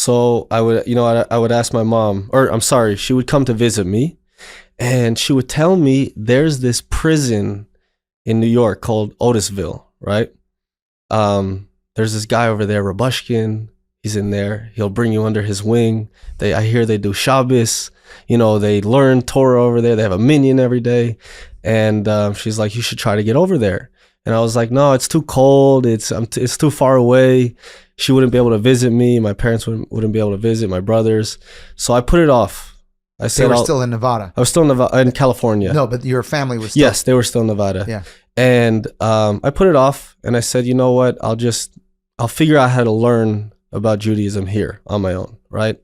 So I would, I would ask my mom, or I'm sorry, she would come to visit me, and she would tell me there's this prison in New York called Otisville, right? There's this guy over there, Rubashkin. He's in there. He'll bring you under his wing. I hear they do Shabbos. They learn Torah over there. They have a minyan every day. And she's like, you should try to get over there. And I was like, no, it's too cold. It's too far away. She wouldn't be able to visit me. My parents wouldn't be able to visit my brothers. So I put it off. I said, they were still in Nevada. I was still in California. No, but your family was still. Yes, they were still in Nevada. Yeah. And I put it off, and I said, you know what? I'll figure out how to learn about Judaism here on my own, right?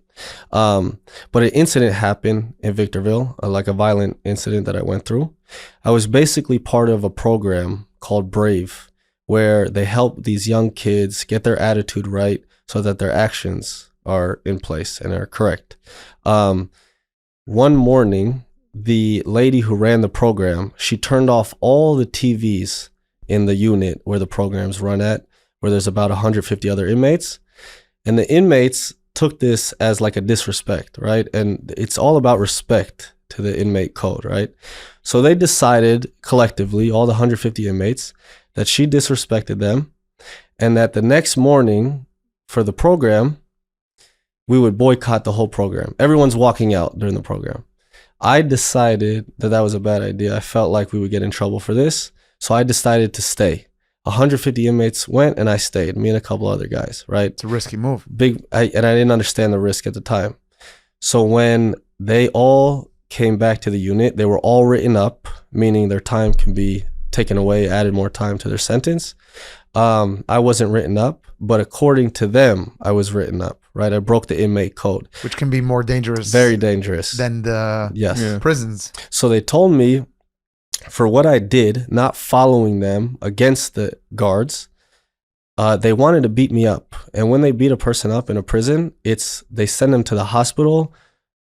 But an incident happened in Victorville, like a violent incident that I went through. I was basically part of a program called Brave, where they help these young kids get their attitude right so that their actions are in place and are correct. One morning, the lady who ran the program, she turned off all the TVs in the unit where the programs run at, where there's about 150 other inmates. And the inmates took this as like a disrespect, right? And it's all about respect to the inmate code, right? So they decided collectively, all the 150 inmates, that she disrespected them, and that the next morning for the program, we would boycott the whole program. Everyone's walking out during the program. I decided that was a bad idea. I felt like we would get in trouble for this. So I decided to stay. 150 inmates went, and I stayed, me and a couple other guys, right? It's a risky move. And I didn't understand the risk at the time. So when they all came back to the unit, they were all written up, meaning their time can be taken away, added more time to their sentence. I wasn't written up, but according to them, I was written up, right? I broke the inmate code. Which can be more dangerous. Very dangerous. Than the prisons. So they told me, for what I did, not following them against the guards, they wanted to beat me up. And when they beat a person up in a prison, they send them to the hospital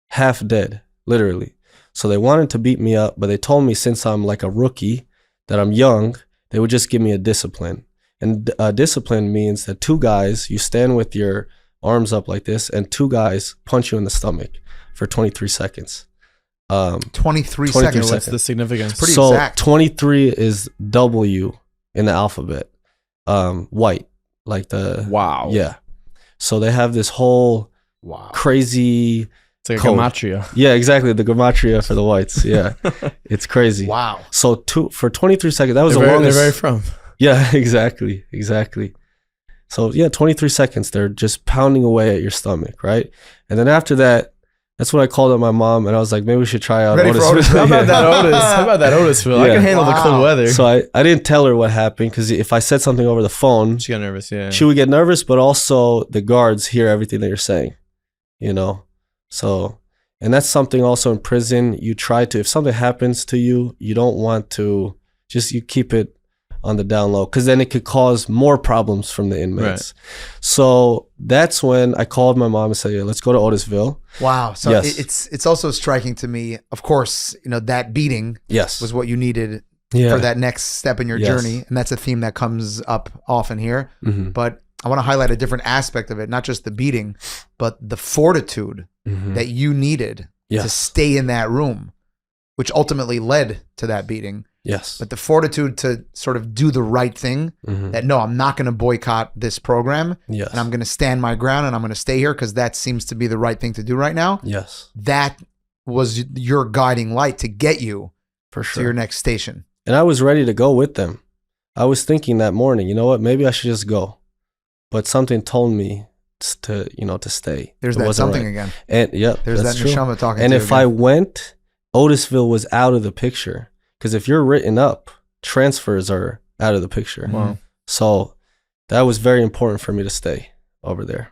half dead, literally. So they wanted to beat me up, but they told me since I'm like a rookie, that I'm young, they would just give me a discipline. And discipline means that two guys, you stand with your arms up like this, and two guys punch you in the stomach for 23 seconds. 23 seconds. What's the significance? Pretty so exact. 23 is W in the alphabet. White, like the wow. Yeah. So they have this whole crazy. It's like code. gematria. Yeah, exactly. The gematria for the whites. Yeah, it's crazy. Wow. So for 23 seconds, that was They're the longest. They're very from. Yeah, exactly. So yeah, 23 seconds. They're just pounding away at your stomach, right? And then after that, that's when I called up my mom, and I was like, maybe we should try out Otisville. How about that Otis? How about that Otisville? I can handle the cold weather. So I didn't tell her what happened, because if I said something over the phone, she got nervous. Yeah, she would get nervous, but also the guards hear everything that you're saying, So, and that's something also in prison. You try to, if something happens to you, you don't want to you keep it on the down low, because then it could cause more problems from the inmates. Right. So that's when I called my mom and said, yeah, let's go to Otisville. Wow. So yes. It's also striking to me, of course, that beating was what you needed for that next step in your journey. And that's a theme that comes up often here. Mm-hmm. But I want to highlight a different aspect of it, not just the beating, but the fortitude that you needed to stay in that room, which ultimately led to that beating. Yes. But the fortitude to sort of do the right thing, that no, I'm not going to boycott this program. Yes. And I'm going to stand my ground, and I'm going to stay here because that seems to be the right thing to do right now. Yes. That was your guiding light to get you for sure to your next station. And I was ready to go with them. I was thinking that morning, you know what, maybe I should just go. But something told me to stay. There's that something again. And there's that neshama talking and to you. And if I went, Otisville was out of the picture. Because if you're written up, transfers are out of the picture. Wow. So that was very important for me to stay over there.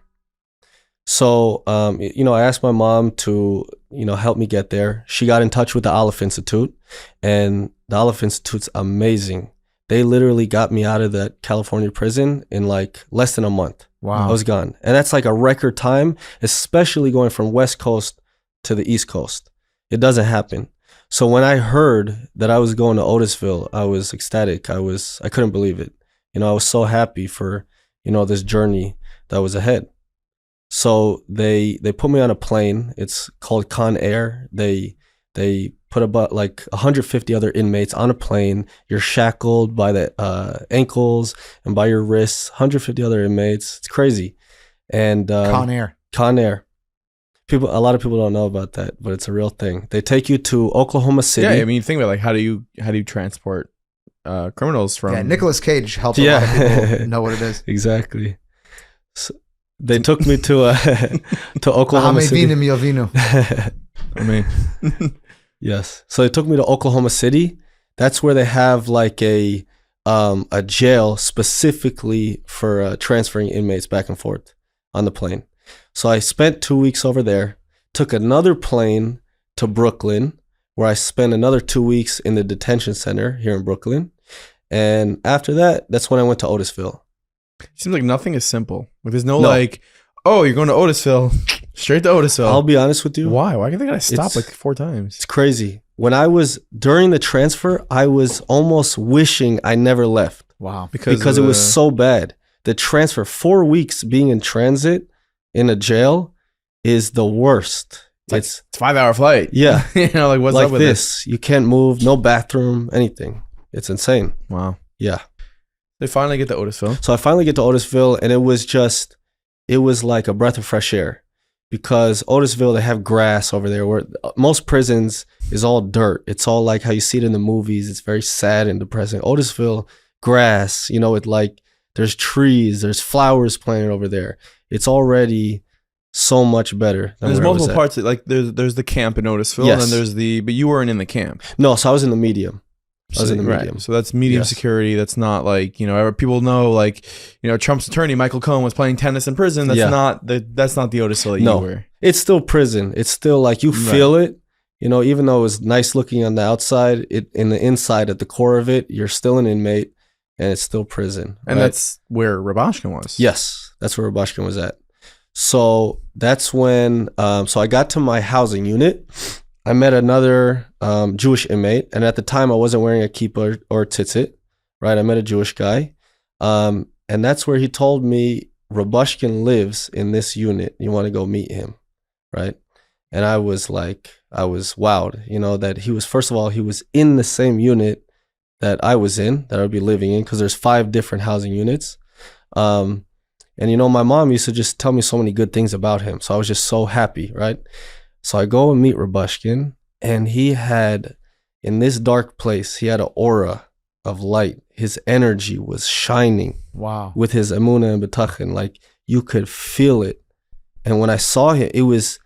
So, I asked my mom to, help me get there. She got in touch with the Aleph Institute, and the Aleph Institute's amazing. They literally got me out of the California prison in like less than a month. Wow. I was gone. And that's like a record time, especially going from West Coast to the East Coast. It doesn't happen. So when I heard that I was going to Otisville, I was ecstatic. I couldn't believe it. I was so happy for, this journey that was ahead. So they put me on a plane. It's called Con Air. They put about like 150 other inmates on a plane. You're shackled by the ankles and by your wrists. 150 other inmates. It's crazy. And Con Air. Con Air. A lot of people don't know about that, but it's a real thing. They take you to Oklahoma City. Yeah, I mean, think about like how do you transport criminals from? Yeah, Nicolas Cage helps a lot of people know what it is. Exactly. So they took me to Oklahoma City. I mean, yes. So they took me to Oklahoma City. That's where they have like a jail specifically for transferring inmates back and forth on the plane. So I spent 2 weeks over there, took another plane to Brooklyn, where I spent another 2 weeks in the detention center here in Brooklyn. And after that, that's when I went to Otisville. Seems like nothing is simple. Like there's no like, oh, you're going to Otisville, straight to Otisville. I'll be honest with you. Why? Why can't they gotta stop like 4 times? It's crazy. When I was during the transfer, I was almost wishing I never left. Wow. Because it was so bad. The transfer, 4 weeks being in transit in a jail is the worst. It's a 5-hour flight. Yeah. You know, like what's like up with this? You can't move, no bathroom, anything. It's insane. Wow. Yeah. They finally get to Otisville. So I finally get to Otisville, and it was like a breath of fresh air, because Otisville, they have grass over there, where most prisons is all dirt. It's all like how you see it in the movies. It's very sad and depressing. Otisville, grass, you know, it like there's trees, there's flowers planted over there. It's already so much better. There's multiple parts. Like there's the camp in Otisville, yes. and then there's but you weren't in the camp. No, so I was in the medium. I was in the medium. Right. So that's medium security. That's not like, you know, people know like, you know, Trump's attorney, Michael Cohen, was playing tennis in prison. That's not the Otisville that you were. It's still prison. It's still like you feel it, you know, even though it was nice looking on the outside, in the inside, at the core of it, you're still an inmate, and it's still prison. And that's where Rubashkin was. Yes, that's where Rubashkin was at. So that's when, so I got to my housing unit. I met another Jewish inmate, and at the time I wasn't wearing a kippah or tzitzit, right? I met a Jewish guy, and that's where he told me Rubashkin lives in this unit. You want to go meet him, right? And I was wowed, you know, that he was, first of all, he was in the same unit that I was in, that I would be living in, because there's 5 different housing units. And, you know, my mom used to just tell me so many good things about him, so I was just so happy, right? So I go and meet Rubashkin, and he had, in this dark place, he had an aura of light. His energy was shining. Wow. With his emunah and betachon, like you could feel it. And when I saw him, it was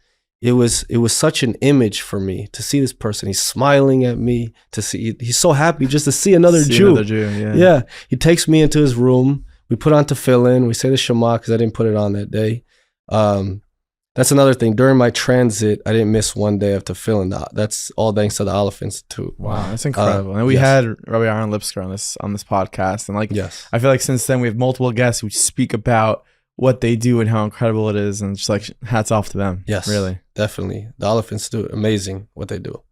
such an image for me to see this person. He's smiling at me, he's so happy just to see another Jew. Yeah. He takes me into his room. We put on tefillin. We say the Shema, because I didn't put it on that day. That's another thing. During my transit, I didn't miss one day of tefillin. That's all thanks to the Aleph Institute. Wow, that's incredible. And we had Rabbi Aaron Lipsker on this podcast, and I feel like since then we have multiple guests who speak about what they do and how incredible it is, and just like hats off to them. Yes, really, definitely. The Aleph Institute, amazing what they do.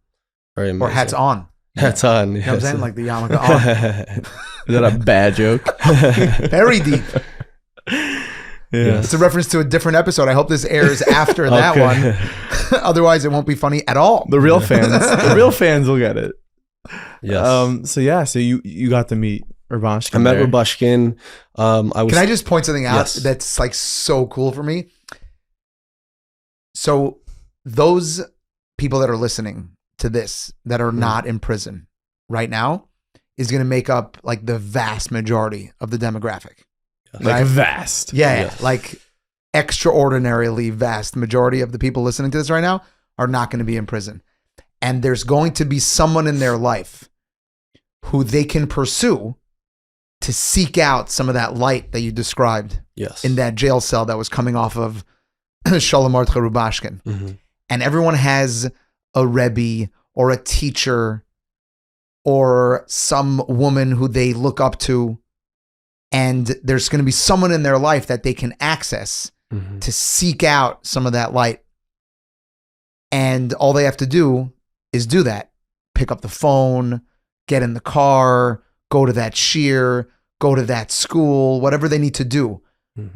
Very amazing. Or hats on. Hats on. You know what I'm saying? Like the yarmulke on. Is that a bad joke? Very deep. Yeah. It's a reference to a different episode. I hope this airs after that one. Otherwise, it won't be funny at all. The real fans will get it. Yes. So you got to meet Rubashkin. I met Rubashkin. Can I just point something out Yes. that's like so cool for me? So those people that are listening to this that are not in prison right now is going to make up like the vast majority of the demographic. Like vast. Yeah. Yes. Like extraordinarily vast majority of the people listening to this right now are not going to be in prison. And there's going to be someone in their life who they can pursue to seek out some of that light that you described in that jail cell that was coming off of Sholom Mordechai Rubashkin. Mm-hmm. And everyone has a Rebbe or a teacher or some woman who they look up to. And there's going to be someone in their life that they can access to seek out some of that light. And all they have to do is do that. Pick up the phone, get in the car, go to that shiur, go to that school, whatever they need to do.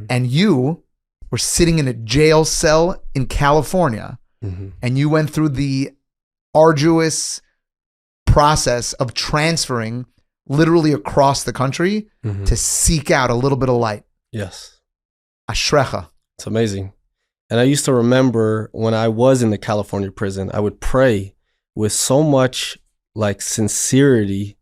And you were sitting in a jail cell in California, and you went through the arduous process of transferring literally across the country to seek out a little bit of light. Yes. Ashrecha. It's amazing. And I used to remember when I was in the California prison, I would pray with so much like sincerity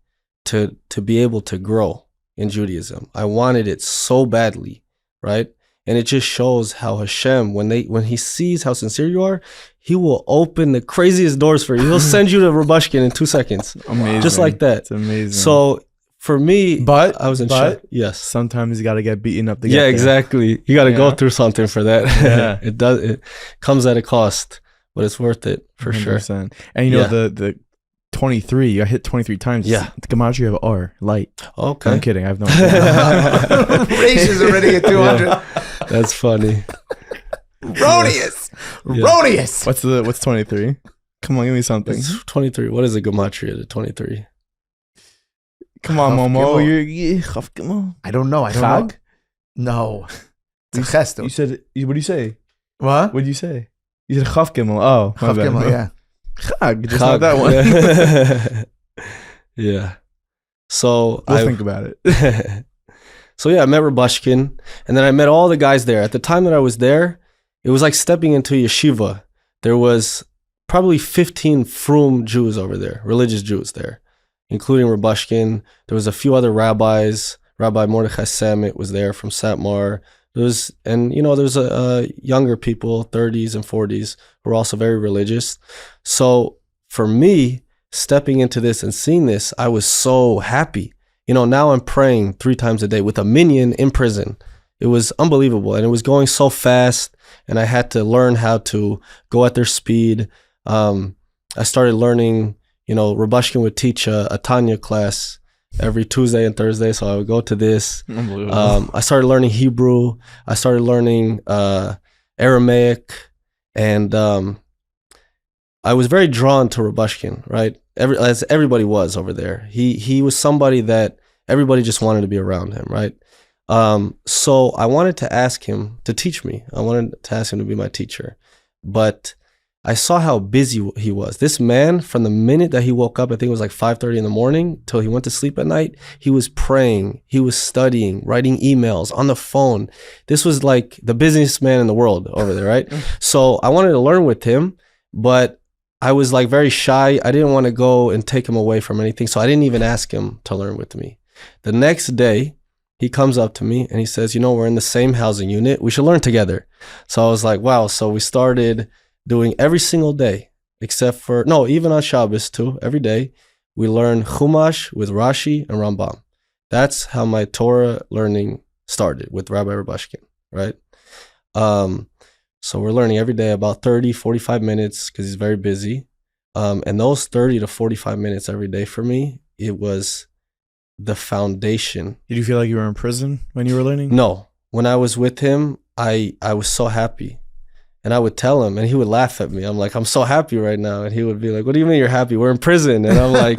to be able to grow in Judaism. I wanted it so badly, right? And it just shows how Hashem, when he sees how sincere you are, he will open the craziest doors for you. He'll send you to Rubashkin in 2 seconds. Amazing. Just like that. It's amazing. So for me, I was in shock. Yes. Sometimes you got to get beaten up to get there. Yeah, exactly. You got to go through something for that. Yeah. It comes at a cost, but it's worth it for 100%. Sure. And you know, the 23, you got hit 23 times. Yeah. The Gematria you have R, light. Okay. No, I'm kidding. I have no idea. Raish is already at 200. Yeah. That's funny. Rodius. Yeah. What's 23? Come on, give me something. It's 23. What is a Gematria to 23? Come on, Momo. You're I don't know. Know. No. It's a gesto. You said, what do you say? What? What did you say? You said Chaf Gimel. Oh, my Chaf bad. Gimel, yeah. Chag, just not that one. Yeah. So we'll think about it. So yeah, I met Rubashkin, and then I met all the guys there. At the time that I was there, it was like stepping into yeshiva. There was probably 15 frum Jews over there, religious Jews there, including Rubashkin. There was a few other rabbis. Rabbi Mordechai Samit was there from Satmar. There's younger people, 30s and 40s, who were also very religious. So for me, stepping into this and seeing this, I was so happy. Now I'm praying 3 times a day with a minyan in prison. It was unbelievable, and it was going so fast, and I had to learn how to go at their speed. I started learning, Rubashkin would teach a Tanya class every Tuesday and Thursday, so I would go to this. I started learning Hebrew. I started learning Aramaic, and I was very drawn to Rubashkin, right? As everybody was over there. He was somebody that everybody just wanted to be around him, right? So I wanted to ask him to teach me. I wanted to ask him to be my teacher, but I saw how busy he was. This man, from the minute that he woke up, I think it was like 5:30 in the morning till he went to sleep at night, he was praying, he was studying, writing emails, on the phone. This was like the busiest man in the world over there, right? So I wanted to learn with him, but I was like very shy. I didn't want to go and take him away from anything, so I didn't even ask him to learn with me. The next day, he comes up to me and he says, we're in the same housing unit. We should learn together. So I was like, wow. So we started doing every single day, except for, even on Shabbos too, every day, we learn Chumash with Rashi and Rambam. That's how my Torah learning started with Rabbi Rubashkin, right? So we're learning every day about 30, 45 minutes because he's very busy. And those 30 to 45 minutes every day for me, it was the foundation. Did you feel like you were in prison when you were learning? No. When I was with him, I was so happy. And I would tell him, and he would laugh at me. I'm like, I'm so happy right now. And he would be like, what do you mean you're happy? We're in prison. And I'm like,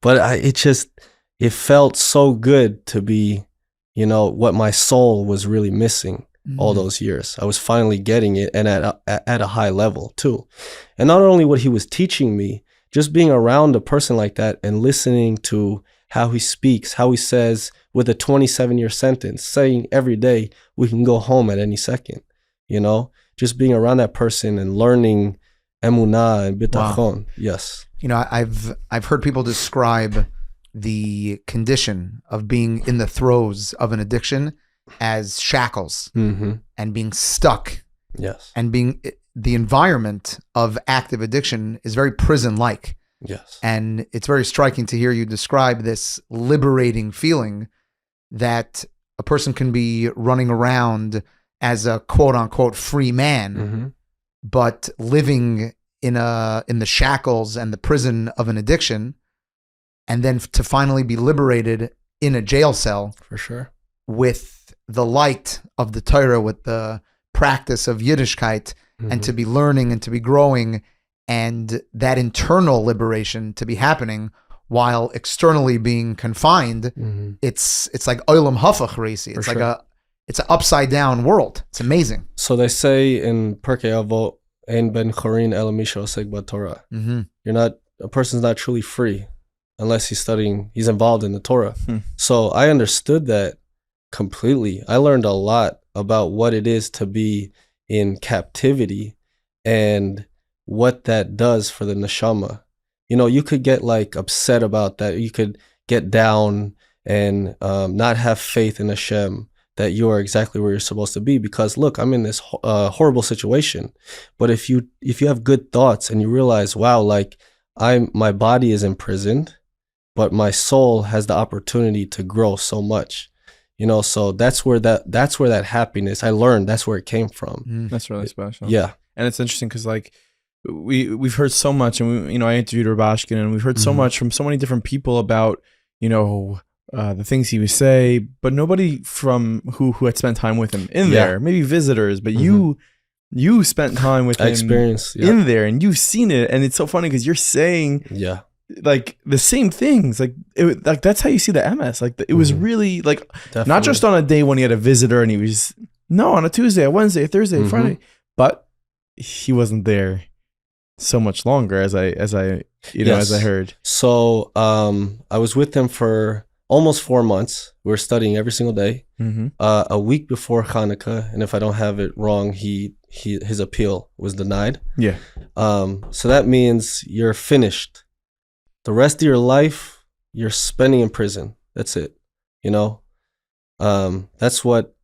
but it felt so good to be, what my soul was really missing all those years. I was finally getting it, and at a high level too. And not only what he was teaching me, just being around a person like that and listening to how he speaks, how he says with a 27-year sentence, saying every day, we can go home at any second, just being around that person and learning emunah and bitachon. Wow. Yes. I've heard people describe the condition of being in the throes of an addiction as shackles and being stuck. Yes. And being the environment of active addiction is very prison-like. Yes. And it's very striking to hear you describe this liberating feeling that a person can be running around as a quote unquote free man, but living in the shackles and the prison of an addiction, and then to finally be liberated in a jail cell. For sure. With the light of the Torah, with the practice of Yiddishkeit, and to be learning and to be growing, and that internal liberation to be happening while externally being confined. It's like olam hafach reisi. It's like it's an upside down world. It's amazing. So they say in Pirkei Avot, Ein ben chorin ela misha osek b'Torah. A person's not truly free unless he's involved in the Torah. So I understood that completely. I learned a lot about what it is to be in captivity and what that does for the neshama. You could get like upset about that. You could get down and not have faith in Hashem that you are exactly where you're supposed to be, because look, I'm in this horrible situation. But if you have good thoughts and you realize, wow, like my body is imprisoned, but my soul has the opportunity to grow so much. So that's where that happiness, I learned that's where it came from. That's really special. Yeah. And it's interesting because like we've heard so much, and I interviewed Rubashkin, and we've heard so much from so many different people about, the things he would say, but nobody from who had spent time with him in there, maybe visitors, but you spent time with him in there, and you've seen it. And it's so funny because you're saying like the same things, like that's how you see the MS. Like it was really like not just on a day when he had a visitor and he was on a Tuesday, a Wednesday, a Thursday, a Friday, but he wasn't there so much longer as I heard. So I was with him for almost 4 months. We were studying every single day. A week before Hanukkah, and if I don't have it wrong, his appeal was denied. Yeah. So that means you're finished. The rest of your life, you're spending in prison. That's it. That's what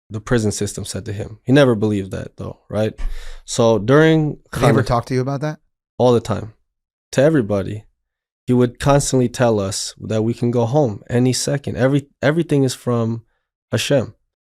the prison system said to him. He never believed that though, right? So during Did he ever talk to you about that? All the time. To everybody. He would constantly tell us that we can go home any second. Everything is from Hashem.